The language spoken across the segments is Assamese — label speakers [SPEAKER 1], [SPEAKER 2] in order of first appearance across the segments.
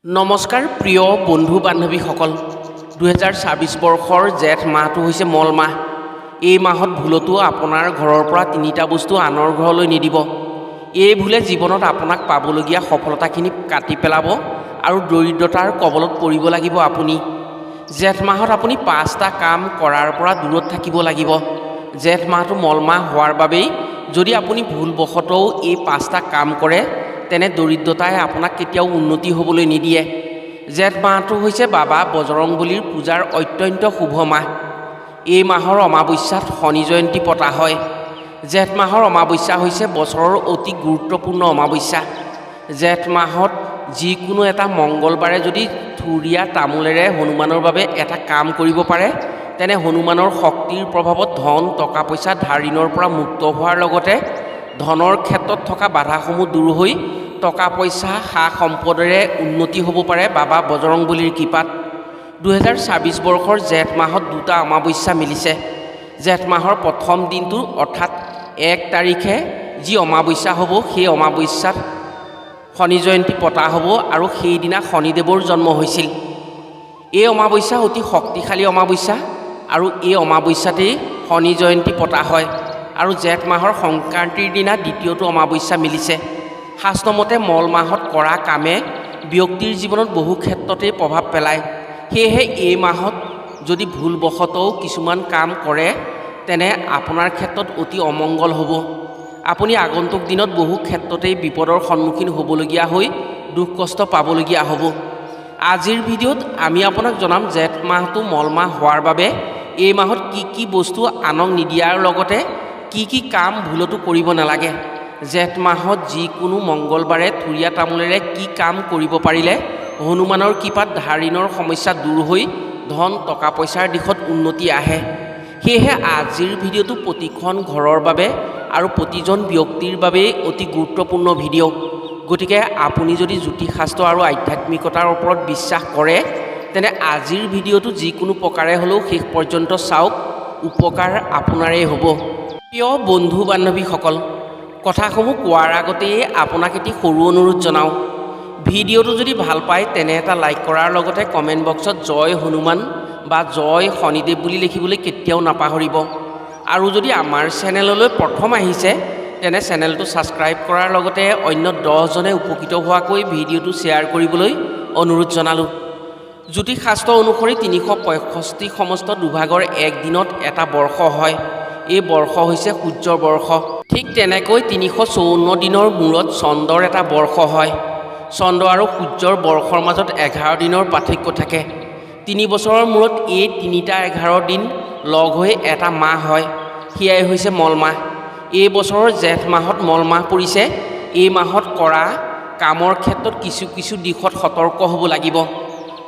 [SPEAKER 1] নমস্কাৰ প্ৰিয় বন্ধু বান্ধৱীসকল 2024 বৰ্ষৰ জেঠ মাহটো হৈছে মল মাহ। এই মাহত ভুলতো আপোনাৰ ঘৰৰ পৰা তিনিটা বস্তু আনৰ ঘৰলৈ নিদিব। এই ভুলে জীৱনত আপোনাক পাবলগীয়া সফলতাখিনি কাটি পেলাব আৰু দৰিদ্ৰতাৰ কবলত পৰিব লাগিব। আপুনি জেঠ মাহত আপুনি 5টা কাম কৰাৰ পৰা দূৰত থাকিব লাগিব। জেঠ মাহটো মল মাহ হোৱাৰ বাবেই যদি আপুনি ভুলবশতও এই 5টা কাম কৰে তেনে দৰিদ্ৰতাই আপোনাক কেতিয়াও উন্নতি হ'বলৈ নিদিয়ে। জেঠ মাহটো হৈছে বাবা বজৰংবলীৰ পূজাৰ অত্যন্ত শুভ মাহ। এই মাহৰ অমাৱস্যাত শনি জয়ন্তী পতা হয়। জেঠ মাহৰ অমাৱস্যা হৈছে বছৰৰ অতি গুৰুত্বপূৰ্ণ অমাৱস্যা। জেঠ মাহত যিকোনো এটা মংগলবাৰে যদি থুৰীয়া তামোলেৰে হনুমানৰ বাবে এটা কাম কৰিব পাৰে তেনে হনুমানৰ শক্তিৰ প্ৰভাৱত ধন টকা পইচা ধাৰ ঋণৰ পৰা মুক্ত হোৱাৰ লগতে ধনৰ ক্ষেত্ৰত থকা বাধাসমূহ দূৰ হৈ টকা পইচা সা সম্পদৰে উন্নতি হ'ব পাৰে বাবা বজৰংবলীৰ কৃপাত। 2024 বৰ্ষৰ জেঠ মাহত 2টা অমাৱস্যা মিলিছে। জেঠ মাহৰ প্ৰথম দিনটো অৰ্থাৎ 1 তাৰিখে যি অমাৱস্যা হ'ব সেই অমাৱস্যাত শনি জয়ন্তী পতা হ'ব আৰু সেইদিনা শনিদেৱৰ জন্ম হৈছিল। এই অমাৱস্যা অতি শক্তিশালী অমাৱস্যা আৰু এই অমাৱস্যাতেই শনি জয়ন্তী পতা হয় আৰু জেঠ মাহৰ সংক্ৰান্তিৰ দিনা দ্বিতীয়টো অমাৱস্যা মিলিছে। শাস্ত্ৰমতে মল মাহত কৰা কামে ব্যক্তিৰ জীৱনত বহু ক্ষেত্ৰতেই প্ৰভাৱ পেলায়। সেয়েহে এই মাহত যদি ভুলবশতও কিছুমান কাম কৰে তেনে আপোনাৰ ক্ষেত্ৰত অতি অমংগল হ'ব। আপুনি আগন্তুক দিনত বহু ক্ষেত্ৰতেই বিপদৰ সন্মুখীন হ'বলগীয়া হৈ দুখ কষ্ট পাবলগীয়া হ'ব। আজিৰ ভিডিঅ'ত আমি আপোনাক জনাম জেঠ মাহটো মল মাহ হোৱাৰ বাবে এই মাহত কি বস্তু আনক নিদিয়াৰ লগতে কি কাম ভুলতো কৰিব নালাগে। জেঠ মাহত যিকোনো মংগলবাৰে থুৰীয়া তামোলেৰে কি কাম কৰিব পাৰিলে হনুমানৰ কৃপাত ধাৰ ঋণৰ সমস্যা দূৰ হৈ ধন টকা পইচাৰ দিশত উন্নতি আহে। সেয়েহে আজিৰ ভিডিঅ'টো প্ৰতিখন ঘৰৰ বাবে আৰু প্ৰতিজন ব্যক্তিৰ বাবেই অতি গুৰুত্বপূৰ্ণ ভিডিঅ'। গতিকে আপুনি যদি জ্যোতিষশাস্ত্ৰ আৰু আধ্যাত্মিকতাৰ ওপৰত বিশ্বাস কৰে তেনে আজিৰ ভিডিঅ'টো যিকোনো প্ৰকাৰে হ'লেও শেষ পৰ্যন্ত চাওক, উপকাৰ আপোনাৰেই হ'ব। প্ৰিয় বন্ধু বান্ধৱীসকল, কথাসমূহ কোৱাৰ আগতেই আপোনাক এটি সৰু অনুৰোধ জনাওঁ। ভিডিঅ'টো যদি ভাল পায় তেনে এটা লাইক কৰাৰ লগতে কমেণ্ট বক্সত জয় হনুমান বা জয় শনিদেৱ বুলি লিখিবলৈ কেতিয়াও নাপাহৰিব। আৰু যদি আমাৰ চেনেললৈ প্ৰথম আহিছে তেনে চেনেলটো ছাবস্ক্ৰাইব কৰাৰ লগতে অন্য 10জনে উপকৃত হোৱাকৈ ভিডিঅ'টো শ্বেয়াৰ কৰিবলৈ অনুৰোধ জনালোঁ। জ্যোতিষশাস্ত্ৰ অনুসৰি 365 সমস্ত দুভাগৰ এক দিনত এটা বৰ্ষ হয়। এই বৰ্ষ হৈছে সূৰ্যৰ বৰ্ষ। ঠিক তেনেকৈ 354 দিনৰ মূৰত চন্দ্ৰৰ এটা বৰ্ষ হয়। চন্দ্ৰ আৰু সূৰ্যৰ বৰ্ষৰ মাজত 11 দিনৰ পাৰ্থক্য থাকে। 3 বছৰৰ মূৰত এই 3টা 11 দিন লগ হৈ এটা মাহ হয়, সেয়াই হৈছে মল মাহ। এই বছৰৰ জেঠ মাহত মল মাহ পৰিছে। এই মাহত কৰা কামৰ ক্ষেত্ৰত কিছু দিশত সতৰ্ক হ'ব লাগিব।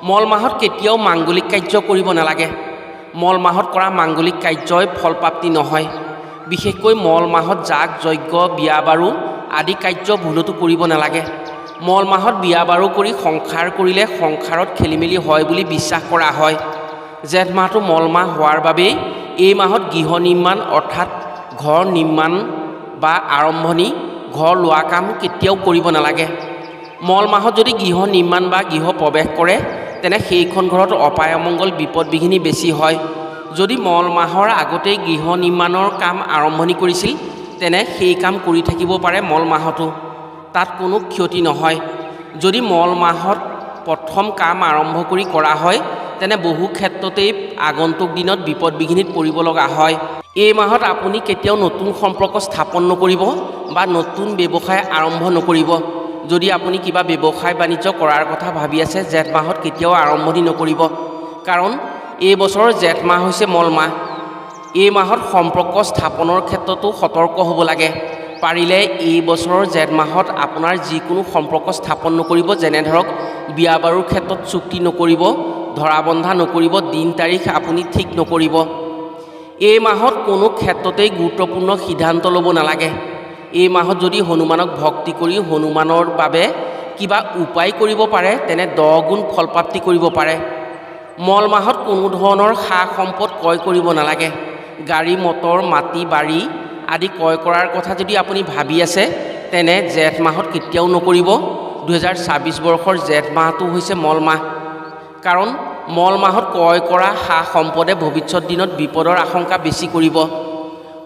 [SPEAKER 1] মল মাহত কেতিয়াও মাংগলিক কাৰ্য কৰিব নালাগে। মল মাহত কৰা মাংগলিক কাৰ্যই ফলপ্ৰাপ্তি নহয়। বিশেষকৈ মল মাহত যাগ যজ্ঞ বিয়া বাৰু আদি কাৰ্য ভুলতো কৰিব নালাগে। মল মাহত বিয়া বাৰু কৰি সংসাৰ কৰিলে সংসাৰত খেলিমেলি হয় বুলি বিশ্বাস কৰা হয়। জেঠ মাহটো মল মাহ হোৱাৰ বাবেই এই মাহত গৃহ নিৰ্মাণ অৰ্থাৎ ঘৰ নিৰ্মাণ বা আৰম্ভণি ঘৰ লোৱা কাম কেতিয়াও কৰিব নালাগে। মল মাহত যদি গৃহ নিৰ্মাণ বা গৃহ প্ৰৱেশ কৰে তেনে সেইখন ঘৰত অপায় অমংগল বিপদ বিঘিনি বেছি হয়। যদি মল মাহৰ আগতেই গৃহ নিৰ্মাণৰ কাম আৰম্ভণি কৰিছিল তেনে সেই কাম কৰি থাকিব পাৰে মল মাহতো, তাত কোনো ক্ষতি নহয়। যদি মল মাহত প্ৰথম কাম আৰম্ভ কৰি কৰা হয় তেনে বহু ক্ষেত্ৰতেই আগন্তুক দিনত বিপদ বিঘিনিত পৰিব লগা হয়। এই মাহত আপুনি কেতিয়াও নতুন সম্পৰ্ক স্থাপন নকৰিব বা নতুন ব্যৱসায় আৰম্ভ নকৰিব। যদি আপুনি কিবা ব্যৱসায় বাণিজ্য কৰাৰ কথা ভাবি আছে জেঠ মাহত কেতিয়াও আৰম্ভণি নকৰিব, কাৰণ এই বছৰৰ জেঠ মাহ হৈছে মল মাহ। এই মাহত সম্পৰ্ক স্থাপনৰ ক্ষেত্ৰতো সতৰ্ক হ'ব লাগে। পাৰিলে এই বছৰৰ জেঠ মাহত আপোনাৰ যিকোনো সম্পৰ্ক স্থাপন নকৰিব, যেনে ধৰক বিয়া বাৰুৰ ক্ষেত্ৰত চুক্তি নকৰিব, ধৰা বন্ধা নকৰিব, দিন তাৰিখ আপুনি ঠিক নকৰিব। এই মাহত কোনো ক্ষেত্ৰতেই গুৰুত্বপূৰ্ণ সিদ্ধান্ত ল'ব নালাগে। এই মাহত যদি হনুমানক ভক্তি কৰি হনুমানৰ বাবে কিবা উপায় কৰিব পাৰে তেনে 10 গুণ ফলপ্ৰাপ্তি কৰিব পাৰে। মল মাহত কোনো ধৰণৰ সা সম্পদ ক্ৰয় কৰিব নালাগে। গাড়ী মটৰ মাটি বাৰী আদি ক্ৰয় কৰাৰ কথা যদি আপুনি ভাবি আছে তেনে জেঠ মাহত কেতিয়াও নকৰিব। 2024 বৰ্ষৰ জেঠ মাহটো হৈছে মল মাহ। কাৰণ মল মাহত ক্ৰয় কৰা সা সম্পদে ভৱিষ্যত দিনত বিপদৰ আশংকা বেছি কৰিব।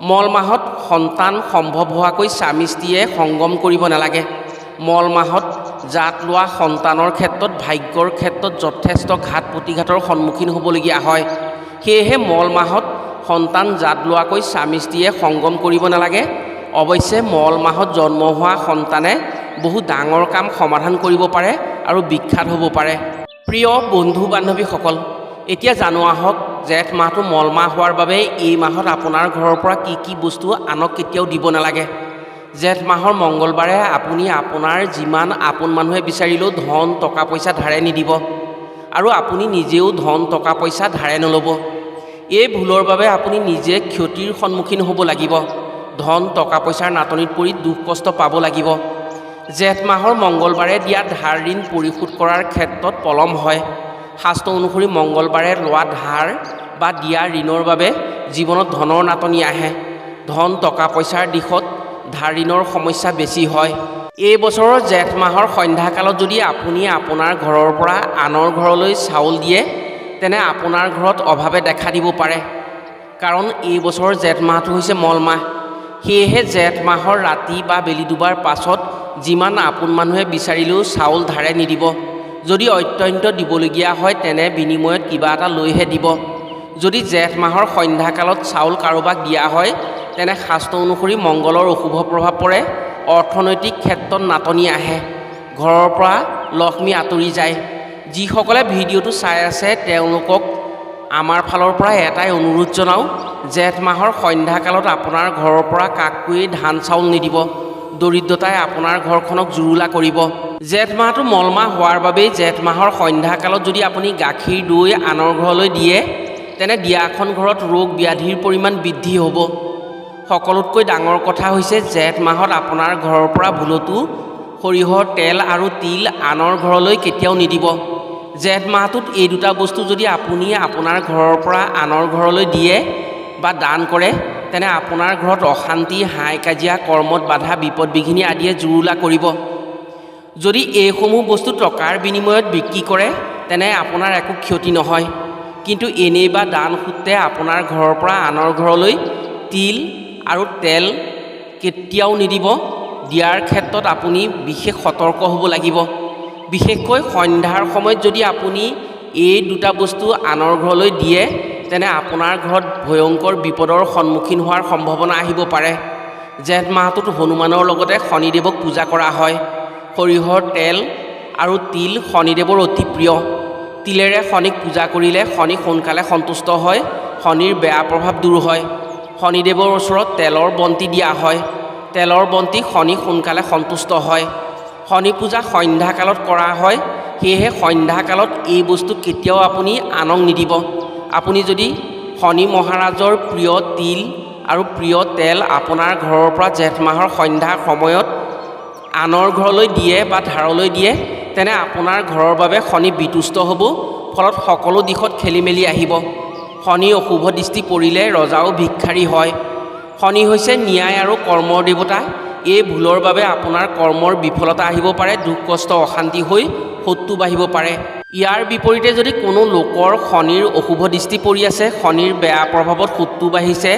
[SPEAKER 1] মল মাহত সন্তান সম্ভৱ হোৱাকৈ স্বামী স্ত্ৰীয়ে সংগম কৰিব নালাগে। মল মাহত জাত লোৱা সন্তানৰ ক্ষেত্ৰত ভাগ্যৰ ক্ষেত্ৰত যথেষ্ট ঘাত প্ৰতিঘাতৰ সন্মুখীন হ'বলগীয়া হয়। সেয়েহে মল মাহত সন্তান জাত লোৱাকৈ স্বামী স্ত্ৰীয়ে সংগম কৰিব নালাগে। অৱশ্যে মল মাহত জন্ম হোৱা সন্তানে বহু ডাঙৰ কাম সমাধান কৰিব পাৰে আৰু বিখ্যাত হ'ব পাৰে। প্ৰিয় বন্ধু বান্ধৱীসকল, এতিয়া জানো আহক জেঠ মাহটো মল মাহ হোৱাৰ বাবে এই মাহত আপোনাৰ ঘৰৰ পৰা কি কি বস্তু আনক কেতিয়াও দিব নালাগে। জেঠ মাহৰ মংগলবাৰে আপুনি আপোনাৰ যিমান আপোন মানুহে বিচাৰিলেও ধন টকা পইচা ধাৰে নিদিব আৰু আপুনি নিজেও ধন টকা পইচা ধাৰে নল'ব। এই ভুলৰ বাবে আপুনি নিজে ক্ষতিৰ সন্মুখীন হ'ব লাগিব। ধন টকা পইচাৰ নাটনিত পৰি দুখ কষ্ট পাব লাগিব। জেঠ মাহৰ মংগলবাৰে দিয়া ধাৰ ঋণ পৰিশোধ কৰাৰ ক্ষেত্ৰত পলম হয়। শাস্ত্ৰ অনুসৰি মংগলবাৰে লোৱা ধাৰ বা দিয়া ঋণৰ বাবে জীৱনত ধনৰ নাটনি আহে। ধন টকা পইচাৰ দিশত ধাৰ ঋণৰ সমস্যা বেছি হয়। এই বছৰৰ জেঠ মাহৰ সন্ধ্যাকালত যদি আপুনি আপোনাৰ ঘৰৰ পৰা আনৰ ঘৰলৈ চাউল দিয়ে তেনে আপোনাৰ ঘৰত অভাৱে দেখা দিব পাৰে। কাৰণ এই বছৰৰ জেঠ মাহটো হৈছে মল মাহ। সেয়েহে জেঠ মাহৰ ৰাতি বা বেলি ডুবাৰ পাছত যিমান আপোন মানুহে বিচাৰিলেও চাউল ধাৰে নিদিব। যদি অত্যন্ত দিবলগীয়া হয় তেনে বিনিময়ত কিবা এটা লৈহে দিব। যদি জেঠ মাহৰ সন্ধ্যাকালত চাউল কাৰোবাক দিয়া হয় তেনে শাস্ত্ৰ অনুসৰি মংগলৰ অশুভ প্ৰভাৱ পৰে। অৰ্থনৈতিক ক্ষেত্ৰত নাটনি আহে। ঘৰৰ পৰা লক্ষ্মী আঁতৰি যায়। যিসকলে ভিডিঅ'টো চাই আছে তেওঁলোকক আমাৰ ফালৰ পৰা এটাই অনুৰোধ জনাওঁ, জেঠ মাহৰ সন্ধ্যাকালত আপোনাৰ ঘৰৰ পৰা কাকোৱেই ধান চাউল নিদিব। দৰিদ্ৰতাই আপোনাৰ ঘৰখনক জুৰুলা কৰিব। জেঠ মাহটো মল মাহ হোৱাৰ বাবেই জেঠ মাহৰ সন্ধ্যাকালত যদি আপুনি গাখীৰ দৈ আনৰ ঘৰলৈ দিয়ে তেনে দিয়াখন ঘৰত ৰোগ ব্যাধিৰ পৰিমাণ বৃদ্ধি হ'ব। সকলোতকৈ ডাঙৰ কথা হৈছে জেঠ মাহত আপোনাৰ ঘৰৰ পৰা ভুলতো সৰিয়হৰ তেল আৰু তিল আনৰ ঘৰলৈ কেতিয়াও নিদিব। জেঠ মাহটোত এই দুটা বস্তু যদি আপুনি আপোনাৰ ঘৰৰ পৰা আনৰ ঘৰলৈ দিয়ে বা দান কৰে তেনে আপোনাৰ ঘৰত অশান্তি, হাই কাজিয়া, কৰ্মত বাধা, বিপদ বিঘিনি আদিয়ে জুৰুলা কৰিব। যদি এইসমূহ বস্তু টকাৰ বিনিময়ত বিক্ৰী কৰে তেনে আপোনাৰ একো ক্ষতি নহয়। কিন্তু এনেই বা দান সূত্ৰে আপোনাৰ ঘৰৰ পৰা আনৰ ঘৰলৈ তিল আৰু তেল কেতিয়াও নিদিব। দিয়াৰ ক্ষেত্ৰত আপুনি বিশেষ সতৰ্ক হ'ব লাগিব। বিশেষকৈ সন্ধ্যাৰ সময়ত যদি আপুনি এই দুটা বস্তু আনৰ ঘৰলৈ দিয়ে তেনে আপোনাৰ ঘৰত ভয়ংকৰ বিপদৰ সন্মুখীন হোৱাৰ সম্ভাৱনা আহিব পাৰে। জেঠ মাহটোত হনুমানৰ লগতে শনিদেৱক পূজা কৰা হয়। সৰিয়হৰ তেল আৰু তিল শনিদেৱৰ অতি প্ৰিয়। তিলেৰে শনিক পূজা কৰিলে শনি সোনকালে সন্তুষ্ট হয়। শনিৰ বেয়া প্ৰভাৱ দূৰ হয়। শনিদেৱৰ ওচৰত তেলৰ বন্তি দিয়া হয়। তেলৰ বন্তি শনি সোনকালে সন্তুষ্ট হয়। শনি পূজা সন্ধ্যাকালত কৰা হয়। সেয়েহে সন্ধ্যাকালত এই বস্তু কেতিয়াও আপুনি আনক নিদিব। আপুনি যদি শনি মহাৰাজৰ প্ৰিয় তিল আৰু প্ৰিয় তেল আপোনাৰ ঘৰৰ পৰা জেঠ মাহৰ সন্ধ্যাৰ সময়ত আনৰ ঘৰলৈ দিয়ে বা ধাৰলৈ দিয়ে তেনে আপোনাৰ ঘৰৰ বাবে শনি বিতুষ্ট হ'ব। ফলত সকলো দিশত খেলি মেলি আহিব। শনি অশুভ দৃষ্টি পৰিলে ৰজাও ভিক্ষাৰী হয়। শনি হৈছে ন্যায় আৰু কৰ্মৰ দেৱতা। এই ভুলৰ বাবে আপোনাৰ কৰ্মৰ বিফলতা আহিব পাৰে। দুখ কষ্ট অশান্তি হৈ শত্ৰু বাঢ়িব পাৰে। ইয়াৰ বিপৰীতে যদি কোনো লোকৰ শনিৰ অশুভ দৃষ্টি পৰি আছে, শনিৰ বেয়া প্ৰভাৱত শত্ৰু বাঢ়িছে,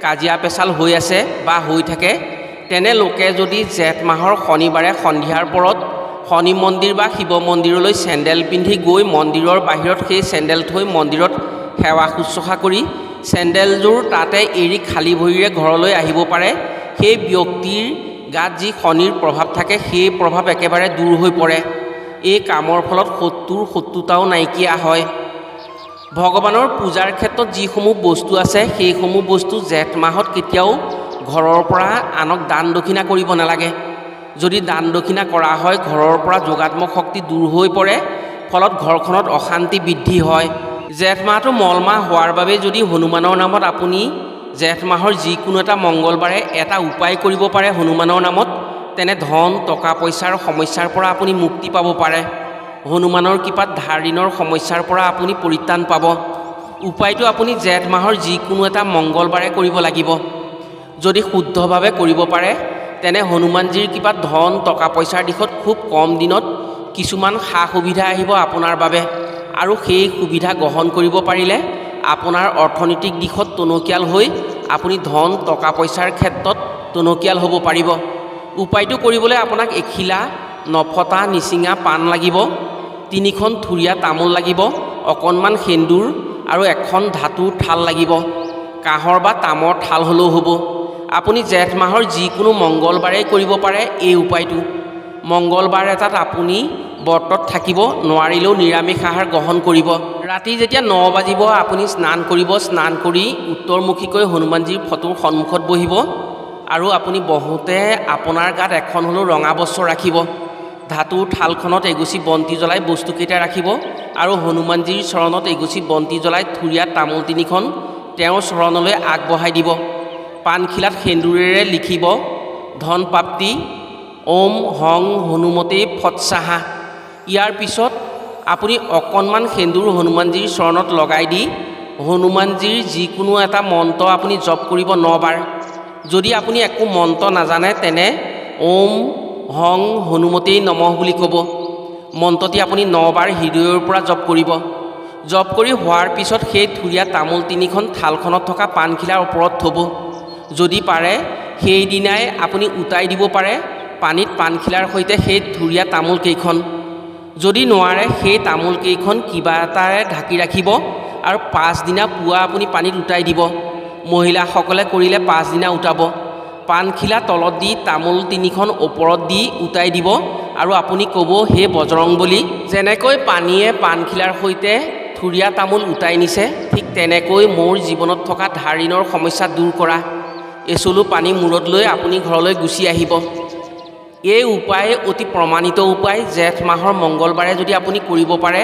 [SPEAKER 1] কাজিয়া পেচাল হৈ আছে বা হৈ থাকে, তেনে লোকে যদি জেঠ মাহৰ শনিবাৰে সন্ধিয়াৰ পৰত শনি মন্দিৰ বা শিৱ মন্দিৰলৈ চেণ্ডেল পিন্ধি গৈ মন্দিৰৰ বাহিৰত সেই চেণ্ডেল থৈ মন্দিৰত সেৱা শুশ্ৰূষা কৰি চেণ্ডেলযোৰ তাতে এৰি খালী ভৰিৰে ঘৰলৈ আহিব পাৰে, সেই ব্যক্তিৰ গাত যি শনিৰ প্ৰভাৱ থাকে সেই প্ৰভাৱ একেবাৰে দূৰ হৈ পৰে। এই কামৰ ফলত শত্ৰুৰ শত্ৰুতাও নাইকিয়া হয়। ভগৱানৰ পূজাৰ ক্ষেত্ৰত যিসমূহ বস্তু আছে সেইসমূহ বস্তু জেঠ মাহত কেতিয়াও ঘৰৰ পৰা আনক দান দক্ষিণা কৰিব নালাগে। যদি দান দক্ষিণা কৰা হয় ঘৰৰ পৰা যোগাত্মক শক্তি দূৰ হৈ পৰে। ফলত ঘৰখনত অশান্তি বৃদ্ধি হয়। জেঠ মাহটো মল মাহ হোৱাৰ বাবে যদি হনুমানৰ নামত আপুনি জেঠ মাহৰ যিকোনো এটা মংগলবাৰে এটা উপায় কৰিব পাৰে হনুমানৰ নামত, তেনে ধন টকা পইচাৰ সমস্যাৰ পৰা আপুনি মুক্তি পাব পাৰে। হনুমানৰ কৃপাত ধাৰ ঋণৰ সমস্যাৰ পৰা আপুনি পৰিত্ৰাণ পাব। উপায়টো আপুনি জেঠ মাহৰ যিকোনো এটা মংগলবাৰে কৰিব লাগিব। যদি শুদ্ধভাৱে কৰিব পাৰে তেনে হনুমানজীৰ কৃপাত ধন টকা পইচাৰ দিশত খুব কম দিনত কিছুমান সা সুবিধা আহিব আপোনাৰ বাবে আৰু সেই সুবিধা গ্ৰহণ কৰিব পাৰিলে আপোনাৰ অৰ্থনৈতিক দিশত টনকিয়াল হৈ আপুনি ধন টকা পইচাৰ ক্ষেত্ৰত টনকিয়াল হ'ব পাৰিব। উপায়টো কৰিবলৈ আপোনাক এখিলা নফটা নিচিঙা পাণ লাগিব, 3খন থুৰীয়া তামোল লাগিব, অকণমান সেন্দুৰ আৰু এখন ধাতুৰ থাল লাগিব। কাঁহৰ বা তামৰ থাল হ'লেও হ'ব। আপুনি জেঠ মাহৰ যিকোনো মংগলবাৰেই কৰিব পাৰে এই উপায়টো। মংগলবাৰ এটাত আপুনি ব্ৰতত থাকিব, নোৱাৰিলেও নিৰামিষ আহাৰ গ্ৰহণ কৰিব। ৰাতি যেতিয়া 9 বাজিব আপুনি স্নান কৰিব। স্নান কৰি উত্তৰমুখীকৈ হনুমানজীৰ ফটোৰ সন্মুখত বহিব আৰু আপুনি বহোঁতে আপোনাৰ গাত এখন হ'লেও ৰঙা বস্ত্ৰ ৰাখিব। ধাতুৰ থালখনত এগছি বন্তি জ্বলাই বস্তুকেইটা ৰাখিব আৰু হনুমানজীৰ চৰণত এগছি বন্তি জ্বলাই থুৰীয়া তামোল 3খন তেওঁৰ চৰণলৈ আগবঢ়াই দিব। পাণখিলাত সেন্দুৰেৰে লিখিব ধন প্ৰাপ্তি, ওম হং হনুমতে ফৎসাহা। ইয়াৰ পিছত আপুনি অকণমান সেন্দুৰ হনুমানজীৰ চৰণত লগাই দি হনুমানজীৰ যিকোনো এটা মন্ত্ৰ আপুনি জপ কৰিব 9 বাৰ। যদি আপুনি একো মন্ত্ৰ নাজানে তেনে ওম হং হনুমতেই নমঃ বুলি ক'ব। মন্ত্ৰটি আপুনি 9 বাৰ হৃদয়ৰ পৰা জপ কৰিব। জপ কৰি হোৱাৰ পিছত সেই থুৰীয়া তামোল 3খন থালখনত থকা পাণখিলাৰ ওপৰত থ'ব। যদি পাৰে সেইদিনাই আপুনি উটাই দিব পাৰে পানীত পাণখিলাৰ সৈতে সেই থুৰীয়া তামোল কেইখন। যদি নোৱাৰে সেই তামোল কেইখন কিবা এটাৰে ঢাকি ৰাখিব আৰু 5 দিনা পুৱা আপুনি পানীত উটাই দিব। মহিলাসকলে কৰিলে 5 দিনা উটাব। পাণখিলা তলত দি তামোল 3খন ওপৰত দি উটাই দিব আৰু আপুনি ক'ব হে বজৰংবলী। যেনেকৈ পানীয়ে পাণখিলাৰ সৈতে থুৰীয়া তামোল উটাই নিছে, ঠিক তেনেকৈ মোৰ জীৱনত থকা ধাৰ ঋণৰ সমস্যা দূৰ কৰা। এচলু পানী মূৰত লৈ আপুনি ঘৰলৈ গুচি আহিব। এই উপায় অতি প্ৰমাণিত উপায়। জেঠ মাহৰ মংগলবাৰে যদি আপুনি কৰিব পাৰে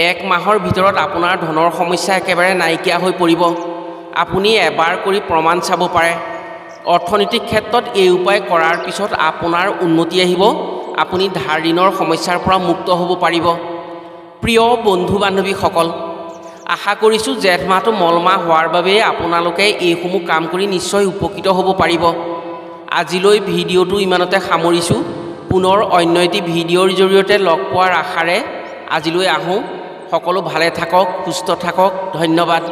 [SPEAKER 1] 1 মাহৰ ভিতৰত আপোনাৰ ধনৰ সমস্যা একেবাৰে নাইকিয়া হৈ পৰিব। আপুনি এবাৰ কৰি প্ৰমাণ চাব পাৰে। অৰ্থনৈতিক ক্ষেত্ৰত এই উপায় কৰাৰ পিছত আপোনাৰ উন্নতি আহিব। আপুনি ধাৰ ঋণৰ সমস্যাৰ পৰা মুক্ত হ'ব পাৰিব। প্ৰিয় বন্ধু বান্ধৱীসকল, আশা কৰিছোঁ জেঠ মাহটো মল মাহ হোৱাৰ বাবেই আপোনালোকে এইসমূহ কাম কৰি নিশ্চয় উপকৃত হ'ব পাৰিব। আজিলৈ ভিডিঅ'টো ইমানতে সামৰিছোঁ। পুনৰ অন্য এটি ভিডিঅ'ৰ জৰিয়তে লগ পোৱাৰ আশাৰে আজিলৈ আহোঁ। সকলো ভালে থাকক, সুস্থ থাকক। ধন্যবাদ।